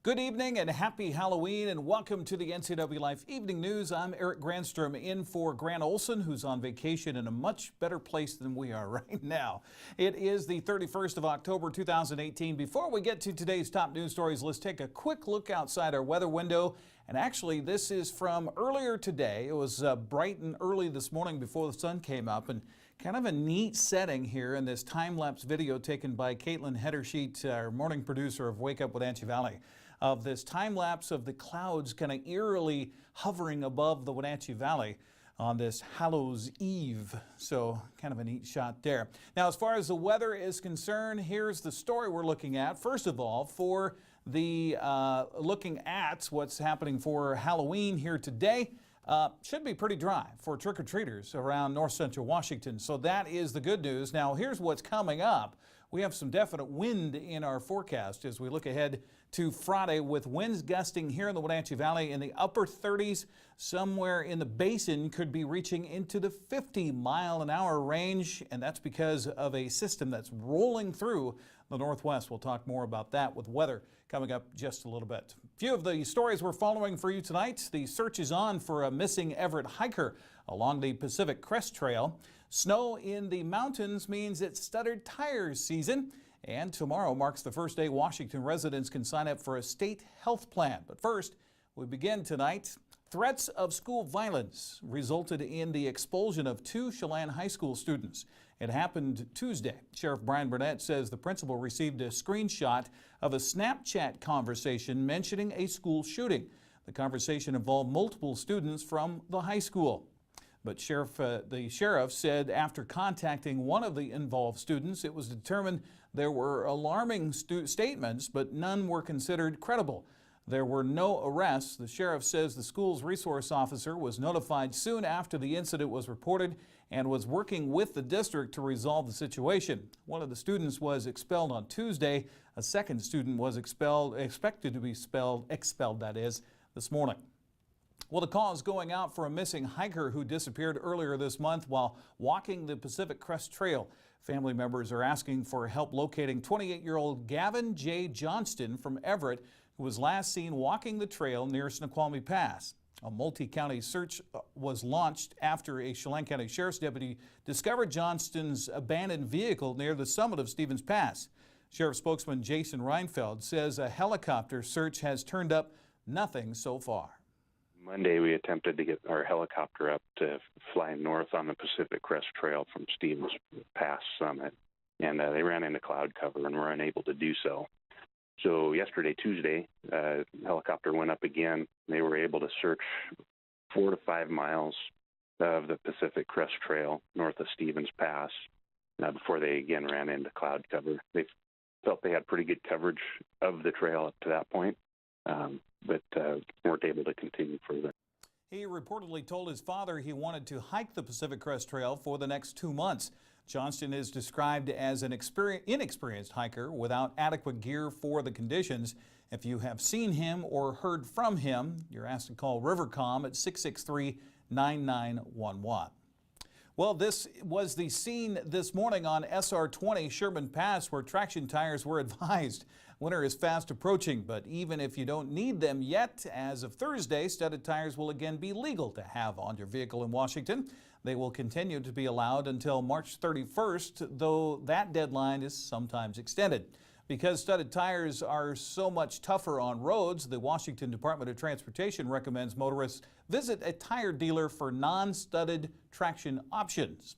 Good evening and happy Halloween and welcome to the Ncwlife Evening News. I'm Eric Granstrom in for Grant Olson, who's on vacation in a much better place than we are right now. It is the 31st of October 2018. Before we get to today's top news stories, let's take a quick look outside our weather window. And actually, this is from earlier today. It was bright and early this morning before the sun came up, and kind of a neat setting here in this time-lapse video taken by Caitlin Hedersheet, our morning producer of Wake Up Wenatchee Valley, of this time-lapse of the clouds kind of eerily hovering above the Wenatchee Valley on this Hallows Eve. So kind of a neat shot there. Now, as far as the weather is concerned, here's the story we're looking at. First of all, for the looking at what's happening for Halloween here today, should be pretty dry for trick-or-treaters around north central Washington. So that is the good news. Now, here's what's coming up. We have some definite wind in our forecast as we look ahead to Friday, with winds gusting here in the Wenatchee Valley in the upper 30s. Somewhere in the basin could be reaching into the 50-mile-an-hour range, and that's because of a system that's rolling through the northwest. We'll talk more about that with weather coming up just a little bit. A few of the stories we're following for you tonight. The search is on for a missing Everett hiker along the Pacific Crest Trail. Snow in the mountains means it's studded tires season. And tomorrow marks the first day Washington residents can sign up for a state health plan. But first, we begin tonight. Threats of school violence resulted in the expulsion of 2 Chelan High School students. It happened Tuesday. Sheriff Brian Burnett says the principal received a screenshot of a Snapchat conversation mentioning a school shooting. The conversation involved multiple students from the high school. But the sheriff said after contacting one of the involved students, it was determined there were alarming statements, but none were considered credible. There were no arrests. The sheriff says the school's resource officer was notified soon after the incident was reported and was working with the district to resolve the situation. One of the students was expelled on Tuesday. A second student was expected to be expelled this morning. Well, the call is going out for a missing hiker who disappeared earlier this month while walking the Pacific Crest Trail. Family members are asking for help locating 28-year-old Gavin J. Johnston from Everett, who was last seen walking the trail near Snoqualmie Pass. A multi-county search was launched after a Chelan County Sheriff's deputy discovered Johnston's abandoned vehicle near the summit of Stevens Pass. Sheriff spokesman Jason Reinfeld says a helicopter search has turned up nothing so far. Monday, we attempted to get our helicopter up to fly north on the Pacific Crest Trail from Stevens Pass summit, and they ran into cloud cover and were unable to do so. So yesterday, Tuesday, helicopter went up again. They were able to search 4 to 5 miles of the Pacific Crest Trail north of Stevens Pass before they again ran into cloud cover. They felt they had pretty good coverage of the trail up to that point, but weren't able to continue further. He reportedly told his father he wanted to hike the Pacific Crest Trail for the next 2 months. Johnston is described as an inexperienced hiker without adequate gear for the conditions. If you have seen him or heard from him, you're asked to call Rivercom at 663-9911. Well, this was the scene this morning on SR 20 Sherman Pass, where traction tires were advised. Winter is fast approaching, but even if you don't need them yet, as of Thursday, studded tires will again be legal to have on your vehicle in Washington. They will continue to be allowed until March 31st, though that deadline is sometimes extended. Because studded tires are so much tougher on roads, the Washington Department of Transportation recommends motorists visit a tire dealer for non-studded traction options.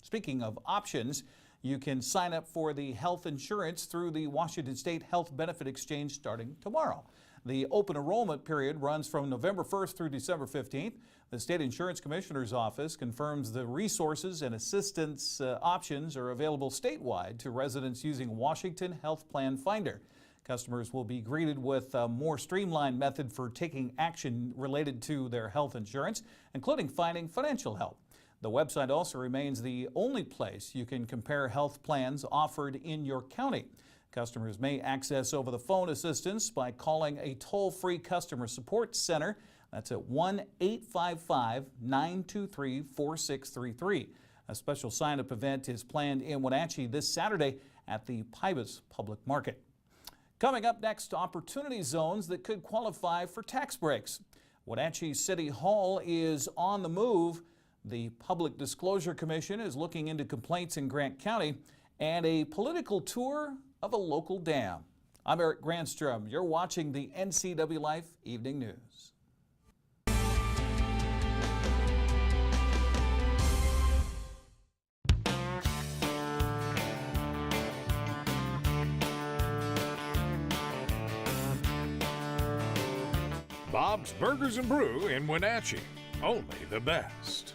Speaking of options, you can sign up for the health insurance through the Washington State Health Benefit Exchange starting tomorrow. The open enrollment period runs from November 1st through December 15th. The State Insurance Commissioner's Office confirms the resources and assistance options are available statewide to residents using Washington Health Plan Finder. Customers will be greeted with a more streamlined method for taking action related to their health insurance, including finding financial help. The website also remains the only place you can compare health plans offered in your county. Customers may access over-the-phone assistance by calling a toll-free customer support center. That's at 1-855-923-4633. A special sign-up event is planned in Wenatchee this Saturday at the Pybus Public Market. Coming up next, opportunity zones that could qualify for tax breaks. Wenatchee City Hall is on the move. The Public Disclosure Commission is looking into complaints in Grant County, and a political tour of a local dam. I'm Eric Granstrom. You're watching the Ncwlife Evening News. Bob's Burgers and Brew in Wenatchee. Only the best.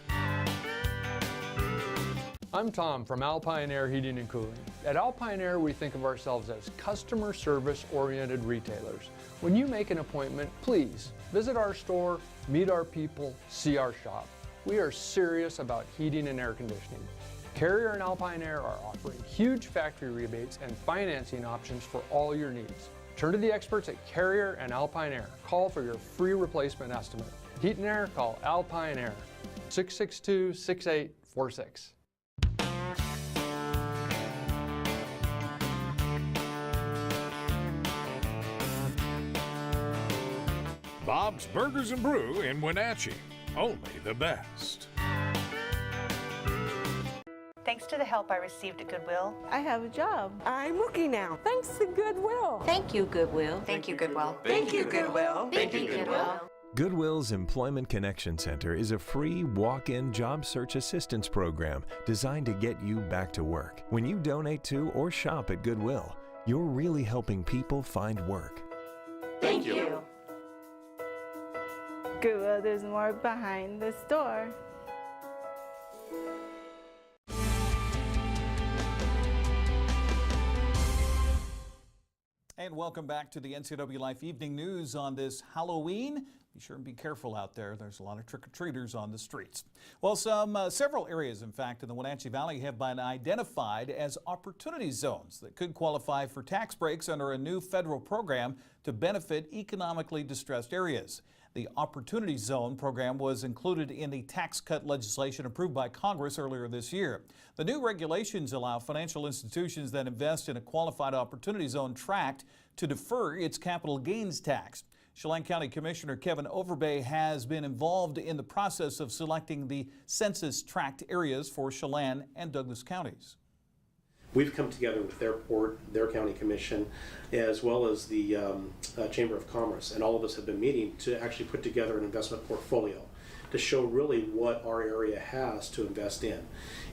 I'm Tom from Alpine Air Heating and Cooling. At Alpine Air, we think of ourselves as customer service oriented retailers. When you make an appointment, please visit our store, meet our people, see our shop. We are serious about heating and air conditioning. Carrier and Alpine Air are offering huge factory rebates and financing options for all your needs. Turn to the experts at Carrier and Alpine Air. Call for your free replacement estimate. Heat and air, call Alpine Air, 662-6846. Bob's Burgers and Brew in Wenatchee. Only the best. Thanks to the help I received at Goodwill, I have a job. I'm working now. Thanks to Goodwill. Thank you, Goodwill. Thank you, Goodwill. Thank you, Goodwill. Thank you, Goodwill. Goodwill's Employment Connection Center is a free walk-in job search assistance program designed to get you back to work. When you donate to or shop at Goodwill, you're really helping people find work. Thank you. Goodwill, there's more behind the store. And welcome back to the Ncwlife Evening News on this Halloween. Be sure and be careful out there. There's a lot of trick-or-treaters on the streets. Well, several areas, in fact, in the Wenatchee Valley have been identified as opportunity zones that could qualify for tax breaks under a new federal program to benefit economically distressed areas. The Opportunity Zone program was included in the tax cut legislation approved by Congress earlier this year. The new regulations allow financial institutions that invest in a qualified Opportunity Zone tract to defer its capital gains tax. Chelan County Commissioner Kevin Overbay has been involved in the process of selecting the census tract areas for Chelan and Douglas counties. We've come together with their port, their county commission, as well as the Chamber of Commerce, and all of us have been meeting to actually put together an investment portfolio to show really what our area has to invest in.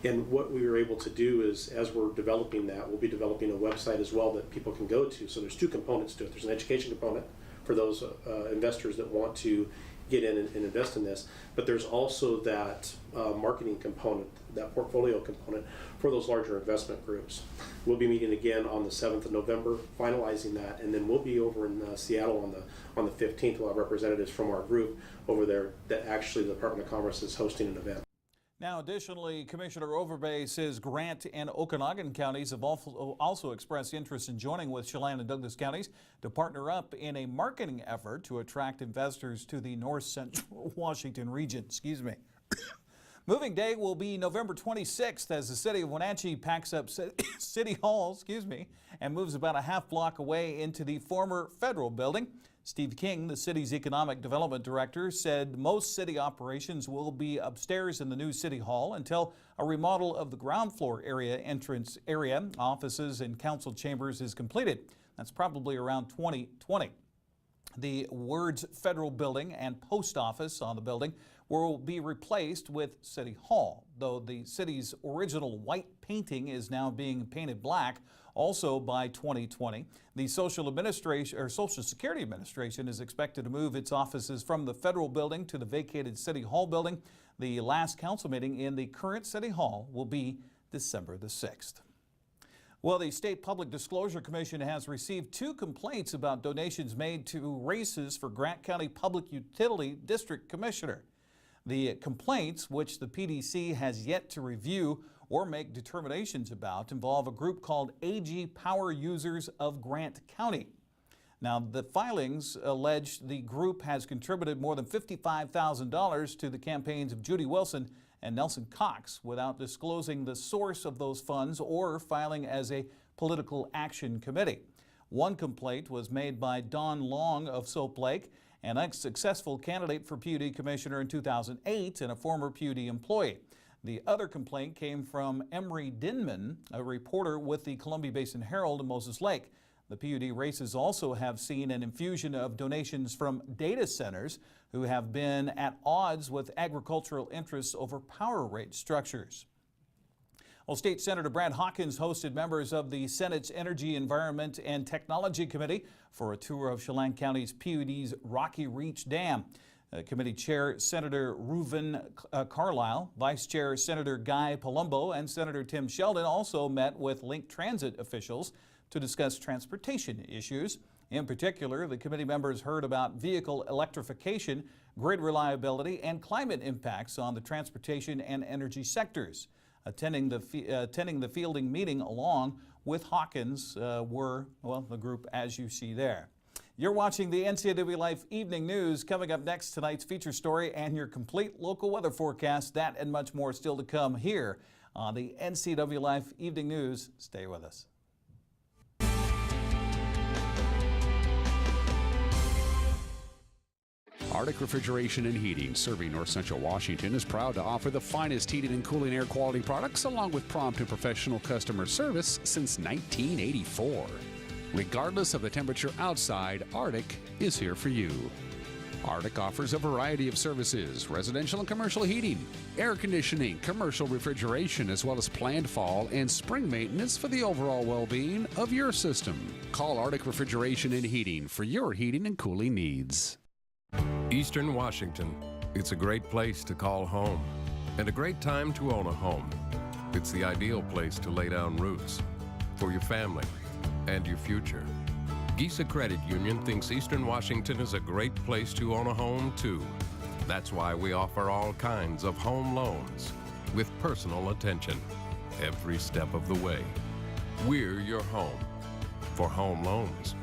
And what we were able to do is, as we're developing that, we'll be developing a website as well that people can go to. So there's two components to it. There's an education component for those investors that want to get in and invest in this, but there's also that marketing component, that portfolio component for those larger investment groups. We'll be meeting again on the 7th of November, finalizing that, and then we'll be over in Seattle on the 15th. We'll have representatives from our group over there that actually the Department of Commerce is hosting an event. Now, additionally, Commissioner Overbay says Grant and Okanagan counties have also expressed interest in joining with Chelan and Douglas counties to partner up in a marketing effort to attract investors to the North Central Washington region. Moving day will be November 26th as the city of Wenatchee packs up City Hall, and moves about a half block away into the former federal building. Steve King, the city's economic development director, said most city operations will be upstairs in the new city hall until a remodel of the ground floor entrance area, offices and council chambers is completed. That's probably around 2020. The words federal building and post office on the building will be replaced with City Hall, though the city's original white painting is now being painted black. Also by 2020, the Social Security Administration is expected to move its offices from the federal building to the vacated City Hall building. The last council meeting in the current City Hall will be December the 6th. Well, the State Public Disclosure Commission has received 2 complaints about donations made to races for Grant County Public Utility District Commissioner. The complaints, which the PDC has yet to review or make determinations about, involve a group called AG Power Users of Grant County. Now, the filings allege the group has contributed more than $55,000 to the campaigns of Judy Wilson and Nelson Cox without disclosing the source of those funds or filing as a political action committee. One complaint was made by Don Long of Soap Lake, an unsuccessful candidate for PUD commissioner in 2008 and a former PUD employee. The other complaint came from Emery Dinman, a reporter with the Columbia Basin Herald in Moses Lake. The PUD races also have seen an infusion of donations from data centers who have been at odds with agricultural interests over power rate structures. Well, State Senator Brad Hawkins hosted members of the Senate's Energy, Environment, and Technology Committee for a tour of Chelan County's PUD's Rocky Reach Dam. Committee Chair Senator Reuven Carlisle, Vice Chair Senator Guy Palumbo, and Senator Tim Sheldon also met with Link Transit officials to discuss transportation issues. In particular, the committee members heard about vehicle electrification, grid reliability, and climate impacts on the transportation and energy sectors. Attending the fielding meeting along with Hawkins were, well, the group as you see there. You're watching the NCW Life Evening News. Coming up next, tonight's feature story and your complete local weather forecast. That and much more still to come here on the NCW Life Evening News. Stay with us. Arctic Refrigeration and Heating, serving North Central Washington, is proud to offer the finest heating and cooling air quality products along with prompt and professional customer service since 1984. Regardless of the temperature outside, Arctic is here for you. Arctic offers a variety of services: residential and commercial heating, air conditioning, commercial refrigeration, as well as planned fall and spring maintenance for the overall well-being of your system. Call Arctic Refrigeration and Heating for your heating and cooling needs. Eastern Washington. It's a great place to call home and a great time to own a home. It's the ideal place to lay down roots for your family and your future. Gisa Credit Union thinks Eastern Washington is a great place to own a home too. That's why we offer all kinds of home loans with personal attention every step of the way. We're your home. For home loans,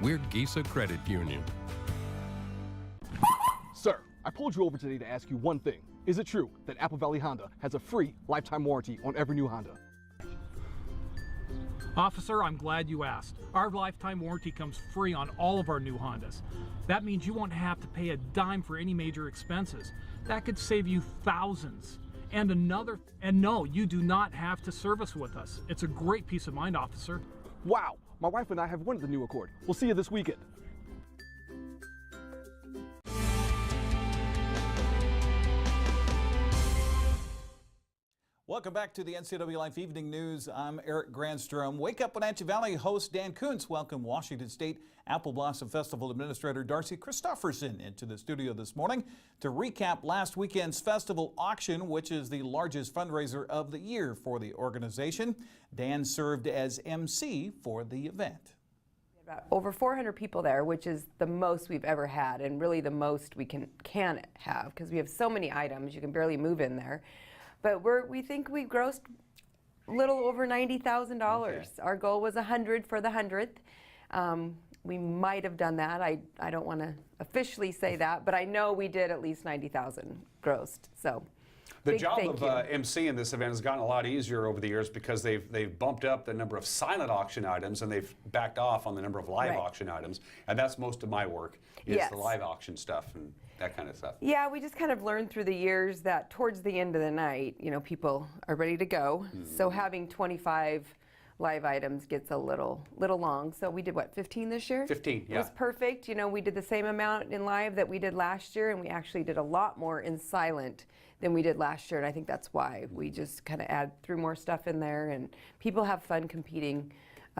we're Gisa Credit Union. Sir, I pulled you over today to ask you one thing. Is it true that Apple Valley Honda has a free lifetime warranty on every new Honda? Officer, I'm glad you asked. Our lifetime warranty comes free on all of our new Hondas. That means you won't have to pay a dime for any major expenses. That could save you thousands. And no, you do not have to service with us. It's a great peace of mind, officer. Wow, my wife and I have wanted the new Accord. We'll see you this weekend. Welcome back to the NCW Life Evening News. I'm Eric Granstrom. Wake Up Wenatchee Valley host Dan Kuntz welcomed Washington State Apple Blossom Festival Administrator Darcy Christofferson into the studio this morning to recap last weekend's festival auction, which is the largest fundraiser of the year for the organization. Dan served as MC for the event. About over 400 people there, which is the most we've ever had, and really the most we can have, because we have so many items, you can barely move in there. But we think we grossed a little over $90,000. Okay. Our goal was 100 for the 100th. We might have done that. I don't want to officially say that, but I know we did at least 90,000 grossed. So the job of MC in this event has gotten a lot easier over the years because they've bumped up the number of silent auction items and they've backed off on the number of live auction items. And that's most of my work is the live auction stuff and that kind of stuff. Yeah, we just kind of learned through the years that towards the end of the night, you know, people are ready to go. So having 25 live items gets a little long. So we did what, 15 this year? 15, yeah. It was perfect. You know, we did the same amount in live that we did last year, and we actually did a lot more in silent than we did last year, and I think that's why we just kind of threw more stuff in there, and people have fun competing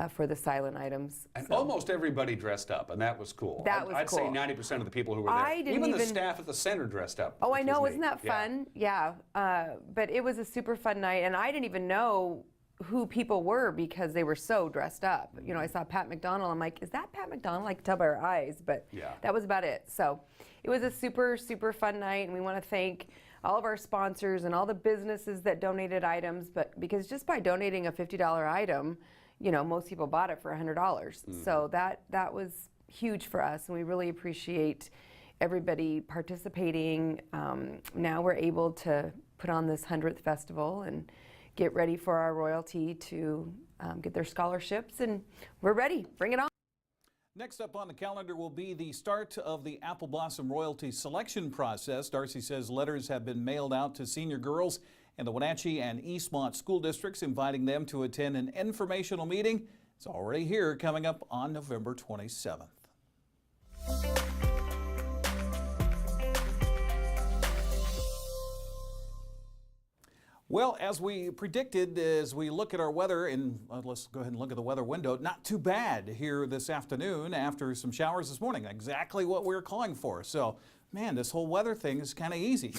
for the silent items. And almost everybody dressed up, and that was cool. I'd say 90% of the people who were there. Even the staff at the center dressed up. Oh, I know, isn't that fun? Yeah, but it was a super fun night, and I didn't even know who people were because they were so dressed up. You know, I saw Pat McDonald, I'm like, is that Pat McDonald? I could tell by her eyes, but that was about it. So it was a super, super fun night, and we want to thank all of our sponsors and all the businesses that donated items, but because just by donating a $50 item, you know, most people bought it for $100. So that was huge for us, and we really appreciate everybody participating. Now we're able to put on this 100th festival and get ready for our royalty to get their scholarships, and we're ready. Bring it on. Next up on the calendar will be the start of the Apple Blossom Royalty selection process. Darcy says letters have been mailed out to senior girls in the Wenatchee and Eastmont school districts inviting them to attend an informational meeting. It's already here, coming up on November 27th. Well, as we predicted, as we look at our weather, and let's go ahead and look at the weather window, not too bad here this afternoon after some showers this morning. Exactly what we were calling for. So, man, this whole weather thing is kind of easy.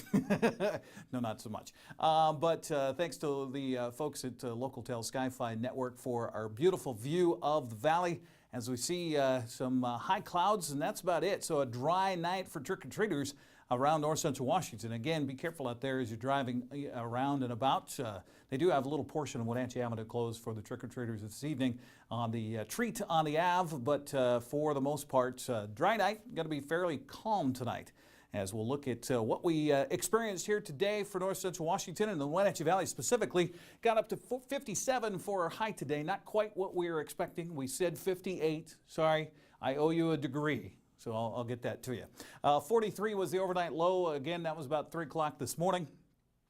No, not so much. But thanks to the folks at Localtel Sky-Fi Network for our beautiful view of the valley. As we see some high clouds, and that's about it. So a dry night for trick-or-treaters around north central Washington. Again, be careful out there as you're driving around and about. They do have a little portion of Wenatchee Avenue closed for the trick-or-treaters this evening on the treat on the Ave, but for the most part, dry night. Going to be fairly calm tonight as we'll look at what we experienced here today for north central Washington and the Wenatchee Valley specifically. Got up to 57 for our high today. Not quite what we were expecting. We said 58. Sorry, I owe you a degree. So I'll get that to you. 43 was the overnight low. Again, that was about 3 o'clock this morning.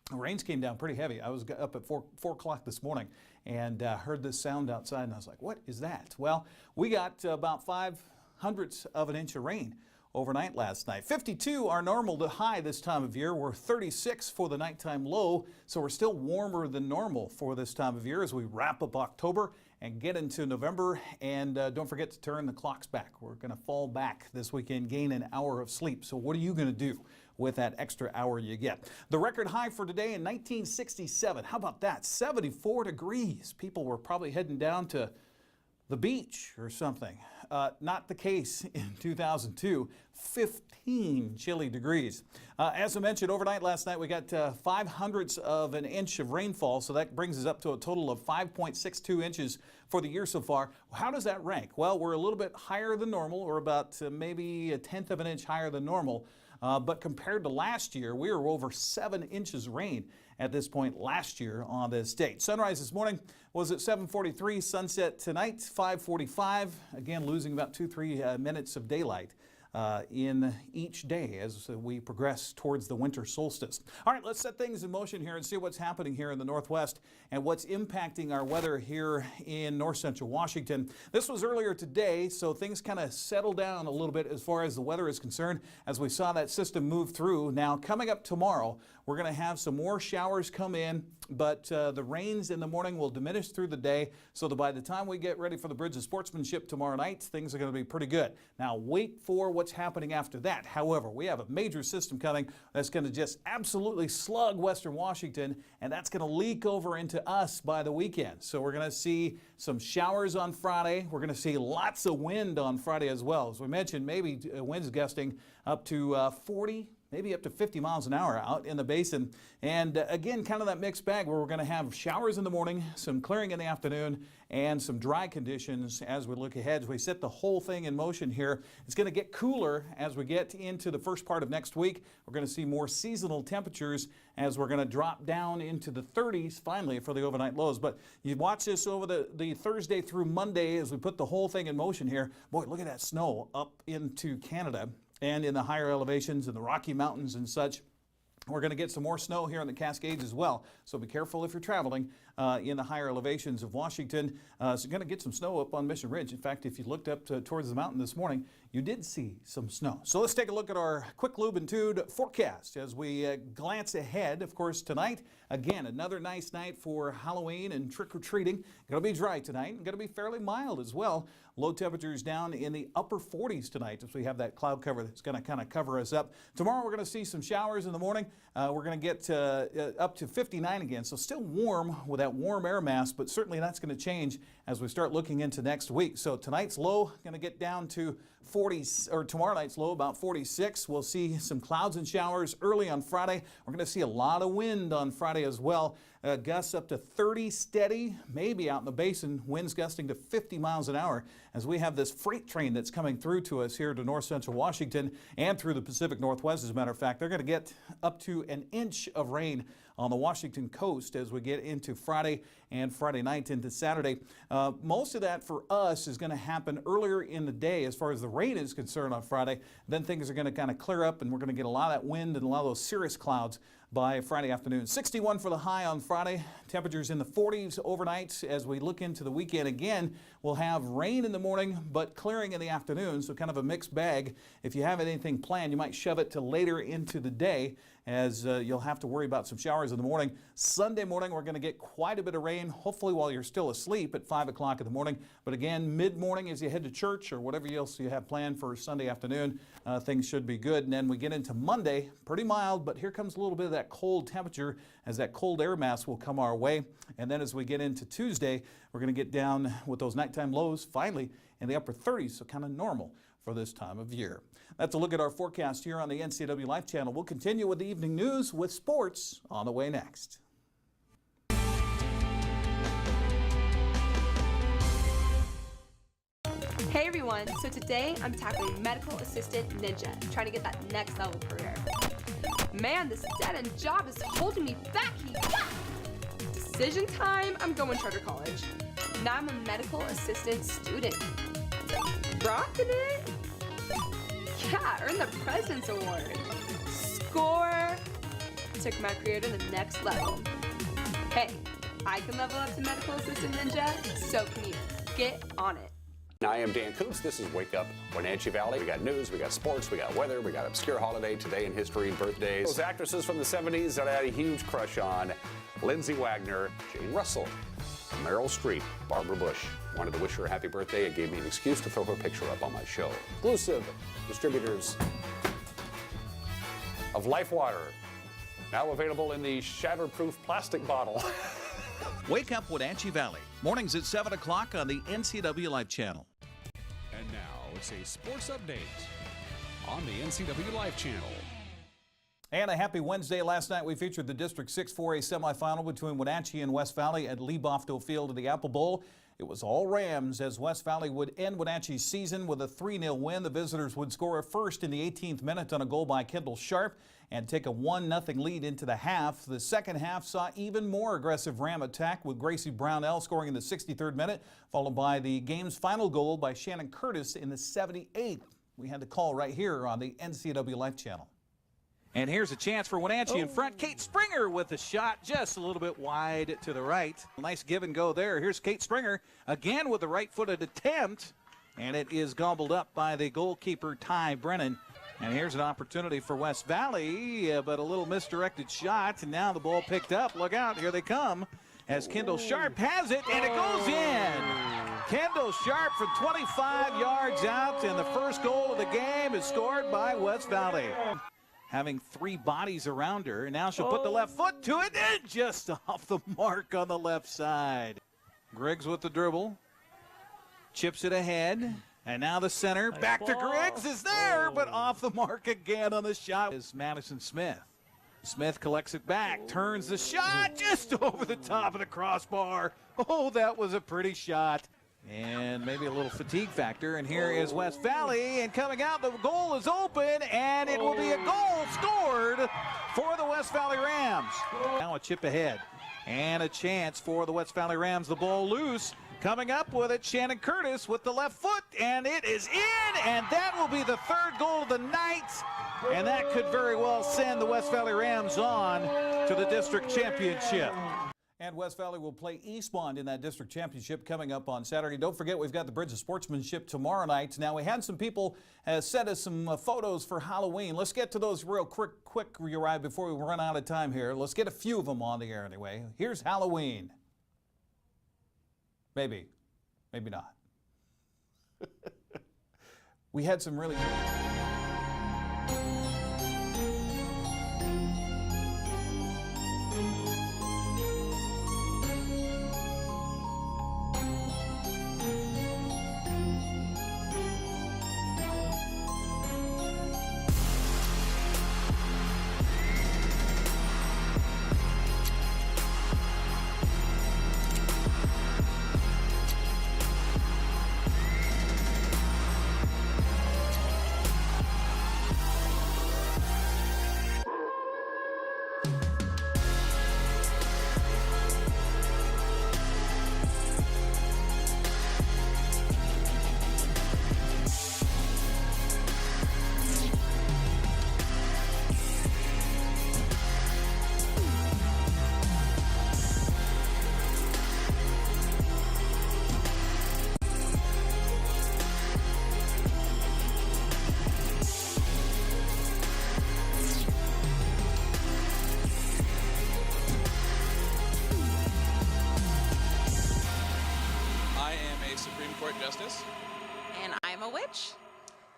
The rains came down pretty heavy. I was up at 4 o'clock this morning and heard this sound outside, and I was like, what is that? Well, we got about 0.05 of an inch of rain overnight last night. 52 our normal to high this time of year. We're 36 for the nighttime low, so we're still warmer than normal for this time of year as we wrap up October and get into November. And don't forget to turn the clocks back. We're going to fall back this weekend, gain an hour of sleep. So what are you going to do with that extra hour you get? The record high for today in 1967. How about that? 74 degrees. People were probably heading down to the beach or something. Not the case in 2002, 15 chilly degrees. As I mentioned, overnight last night we got 0.05 of an inch of rainfall, so that brings us up to a total of 5.62 inches for the year so far. How does that rank? Well, we're a little bit higher than normal, or about maybe 1/10 of an inch higher than normal. But compared to last year, we were over 7 inches of rain at this point last year on this date. Sunrise this morning was at 7:43. Sunset tonight, 5:45. Again, losing about 2-3 minutes of daylight in each day as we progress towards the winter solstice. All right, let's set things in motion here and see what's happening here in the Northwest and what's impacting our weather here in north central Washington. This was earlier today, so things kind of settled down a little bit as far as the weather is concerned as we saw that system move through. Now, coming up tomorrow, we're going to have some more showers come in, but the rains in the morning will diminish through the day, so that by the time we get ready for the Bridge of Sportsmanship tomorrow night, things are going to be pretty good. Now, wait for what's happening after that. However, we have a major system coming that's going to just absolutely slug western Washington, and that's going to leak over into us by the weekend. So we're going to see some showers on Friday. We're going to see lots of wind on Friday as well. As we mentioned, maybe winds gusting up to 40, maybe up to 50 miles an hour out in the basin. And again, kind of that mixed bag where we're going to have showers in the morning, some clearing in the afternoon, and some dry conditions as we look ahead. As we set the whole thing in motion here, it's going to get cooler as we get into the first part of next week. We're going to see more seasonal temperatures as we're going to drop down into the 30s finally for the overnight lows. But you watch this over the Thursday through Monday as we put the whole thing in motion here. Boy, look at that snow up into Canada and in the higher elevations in the Rocky Mountains and such. We're going to get some more snow here in the Cascades as well, so be careful if you're traveling in the higher elevations of Washington. So you're going to get some snow up on Mission Ridge. In fact, if you looked up towards the mountain this morning, you did see some snow. So let's take a look at our quick lubitude forecast as we glance ahead. Of course, tonight, again, another nice night for Halloween and trick-or-treating. Going to be dry tonight and going to be fairly mild as well. Low temperatures down in the upper 40s tonight as we have that cloud cover that's going to kind of cover us up. Tomorrow we're going to see some showers in the morning. We're going to get up to 59 again, so still warm with that warm air mass, but certainly that's going to change as we start looking into next week. So tonight's low going to get down to 40, or tomorrow night's low about 46. We'll see some clouds and showers early on Friday. We're going to see a lot of wind on Friday as well. Gusts up to 30 steady, maybe out in the basin, winds gusting to 50 miles an hour as we have this freight train that's coming through to us here to north central Washington and through the Pacific Northwest. As a matter of fact, they're going to get up to an inch of rain on the Washington coast as we get into Friday and Friday night into Saturday. Most of that for us is going to happen earlier in the day as far as the rain is concerned on Friday. Then things are going to kind of clear up, and we're going to get a lot of that wind and a lot of those cirrus clouds by Friday afternoon. 61 for the high on Friday. Temperatures in the 40s overnight. As we look into the weekend again, we'll have rain in the morning, but clearing in the afternoon, so kind of a mixed bag. If you have anything planned, you might shove it to later into the day, as you'll have to worry about some showers in the morning. Sunday morning, we're going to get quite a bit of rain, hopefully while you're still asleep at 5 o'clock in the morning. But again, mid-morning as you head to church or whatever else you have planned for Sunday afternoon, things should be good. And then we get into Monday, pretty mild, but here comes a little bit of that cold temperature as that cold air mass will come our way. And then as we get into Tuesday, we're going to get down with those nighttime lows finally in the upper 30s, so kind of normal for this time of year. That's a look at our forecast here on the Ncwlife channel. We'll continue with the evening news with sports on the way next. Hey everyone, so today I'm tackling Medical Assistant Ninja, trying to get that next level career. Man, this dead-end job is holding me back. Decision time, I'm going charter college. Now I'm a medical assistant student. Rocking it? Yeah, earned the President's Award. Score! Took my career to the next level. Hey, I can level up to Medical Assistant Ninja, so can you. Get on it. I am Dan Coots. This is Wake Up Wenatchee Valley. We got news, we got sports, we got weather, we got obscure holiday, today in history, birthdays. Those actresses from the 70s that I had a huge crush on: Lindsay Wagner, Jane Russell, Meryl Streep, Barbara Bush. Wanted to wish her a happy birthday. It gave me an excuse to throw her picture up on my show. Exclusive distributors of Life Water, now available in the shatterproof plastic bottle. Wake Up Wenatchee Valley, mornings at 7 o'clock on the NCWLife channel. And now it's a sports update on the NCWLife channel. And a happy Wednesday. Last night we featured the District 6 4A semifinal between Wenatchee and West Valley at Lee Bofto Field at the Apple Bowl. It was all Rams as West Valley would end Wenatchee's season with a 3-0 win. The visitors would score first in the 18th minute on a goal by Kendall Sharp and take a 1-0 lead into the half. The second half saw even more aggressive Ram attack with Gracie Brownell scoring in the 63rd minute, followed by the game's final goal by Shannon Curtis in the 78th. We had the call right here on the NCWLife channel. And here's a chance for Wenatchee in front. Kate Springer with a shot just a little bit wide to the right. Nice give and go there. Here's Kate Springer again with the right-footed attempt, and it is gobbled up by the goalkeeper Ty Brennan. And here's an opportunity for West Valley, but a little misdirected shot, and now the ball picked up. Look out, here they come as Kendall Sharp has it, and it goes in. Kendall Sharp from 25 yards out, and the first goal of the game is scored by West Valley. Having three bodies around her, and now she'll put the left foot to it, and just off the mark on the left side. Griggs with the dribble, chips it ahead, and now the center, back to Griggs, is there, but off the mark again on the shot is Madison Smith. Smith collects it back, turns the shot just over the top of the crossbar. Oh, that was a pretty shot. And maybe a little fatigue factor. And here is West Valley, and coming out, the goal is open, and it will be a goal scored for the West Valley Rams. Now a chip ahead, and a chance for the West Valley Rams. The ball loose, coming up with it, Shannon Curtis with the left foot, and it is in, and that will be the third goal of the night. And that could very well send the West Valley Rams on to the district championship. And West Valley will play Eastmont in that district championship coming up on Saturday. Don't forget, we've got the Bridge of Sportsmanship tomorrow night. Now, we had some people send us some photos for Halloween. Let's get to those real quick right before we run out of time here. Let's get a few of them on the air anyway. Here's Halloween. Maybe not. We had some really... priestess. And I'm a witch.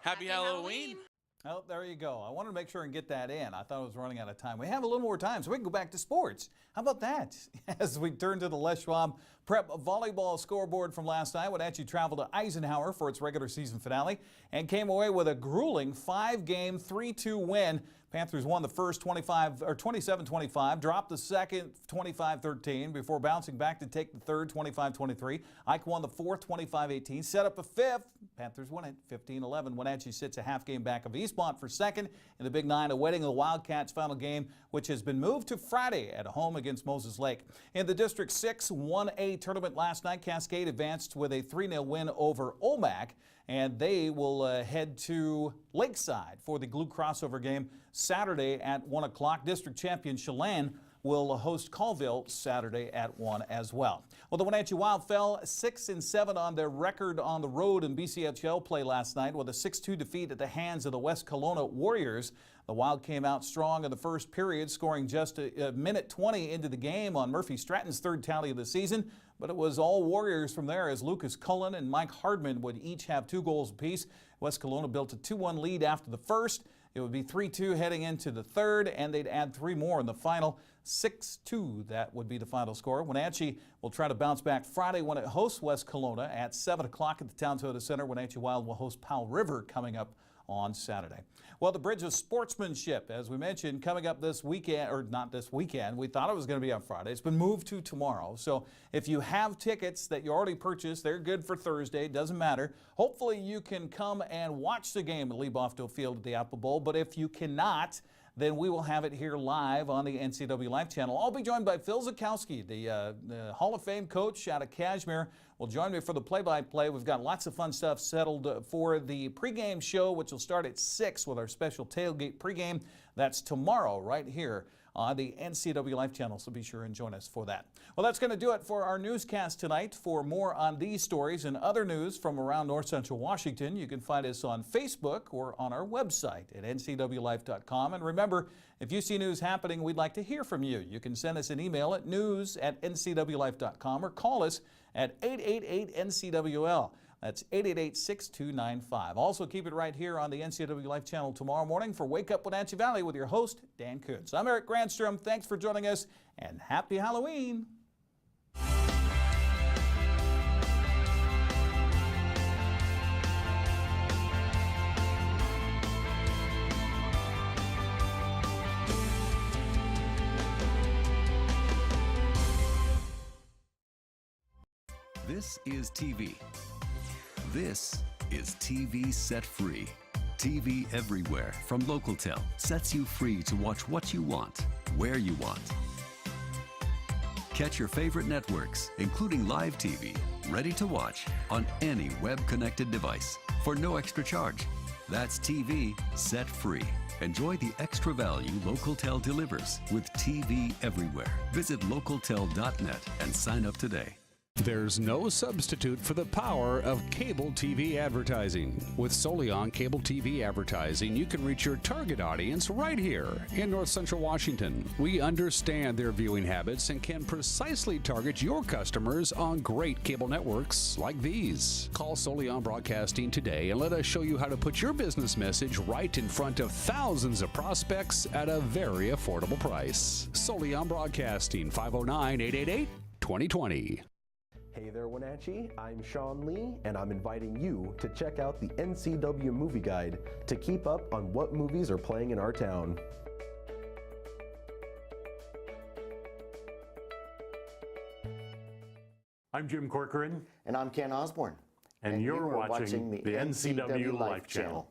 Happy Halloween. Oh, there you go. I wanted to make sure and get that in. I thought I was running out of time. We have a little more time, so we can go back to sports. How about that? As we turn to the Les Schwab Prep Volleyball scoreboard from last night, Wenatchee traveled to Eisenhower for its regular season finale and came away with a grueling 5-game, 3-2 win. Panthers won the first 27-25, dropped the second 25-13 before bouncing back to take the third 25-23. Ike won the fourth 25-18, set up a fifth. Panthers win it 15-11. Wenatchee sits a half game back of Eastmont for second in the Big Nine, awaiting the Wildcats' final game, which has been moved to Friday at home against Moses Lake. In the District 6 1A tournament last night, Cascade advanced with a 3-0 win over Olmec, and they will head to Lakeside for the Glue crossover game Saturday at 1 o'clock. District champion Chelan will host Colville Saturday at 1 as well. Well, the Wenatchee Wild fell 6-7 on their record on the road in BCHL play last night with a 6-2 defeat at the hands of the West Kelowna Warriors. The Wild came out strong in the first period, scoring just a minute 20 into the game on Murphy Stratton's third tally of the season. But it was all Warriors from there as Lucas Cullen and Mike Hardman would each have 2 goals apiece. West Kelowna built a 2-1 lead after the first. It would be 3-2 heading into the third, and they'd add 3 more in the final. 6-2, that would be the final score. Wenatchee will try to bounce back Friday when it hosts West Kelowna at 7 o'clock at the Town Toyota Center. Wenatchee Wild will host Powell River coming up on Saturday. Well, the Bridge of Sportsmanship, as we mentioned, coming up this weekend, or not this weekend. We thought it was going to be on Friday. It's been moved to tomorrow. So if you have tickets that you already purchased, they're good for Thursday. Doesn't matter. Hopefully you can come and watch the game at Lee Bofto Field at the Apple Bowl. But if you cannot, then we will have it here live on the NCW Life channel. I'll be joined by Phil Zakowski, the Hall of Fame coach out of Kashmir, will join me for the play-by-play. We've got lots of fun stuff settled for the pregame show, which will start at 6 with our special tailgate pregame. That's tomorrow right here on the NCW Life channel, so be sure and join us for that. Well, that's going to do it for our newscast tonight. For more on these stories and other news from around North Central Washington, you can find us on Facebook or on our website at ncwlife.com. And remember, if you see news happening, we'd like to hear from you. You can send us an email at news@ncwlife.com or call us at 888-NCWL. That's 888-6295. Also, keep it right here on the NCW Life channel tomorrow morning for Wake Up Wenatchee Valley with your host, Dan Kuntz. I'm Eric Granstrom. Thanks for joining us, and happy Halloween. This is TV. This is TV Set Free. TV everywhere from LocalTel sets you free to watch what you want, where you want. Catch your favorite networks, including live TV, ready to watch on any web-connected device for no extra charge. That's TV Set Free. Enjoy the extra value LocalTel delivers with TV everywhere. Visit localtel.net and sign up today. There's no substitute for the power of cable TV advertising. With Solion Cable TV Advertising, you can reach your target audience right here in North Central Washington. We understand their viewing habits and can precisely target your customers on great cable networks like these. Call Solion Broadcasting today and let us show you how to put your business message right in front of thousands of prospects at a very affordable price. Solion Broadcasting, 509-888-2020. Hey there, Wenatchee. I'm Sean Lee, and I'm inviting you to check out the NCW Movie Guide to keep up on what movies are playing in our town. I'm Jim Corcoran. And I'm Ken Osborne. And you're watching the NCW Life channel.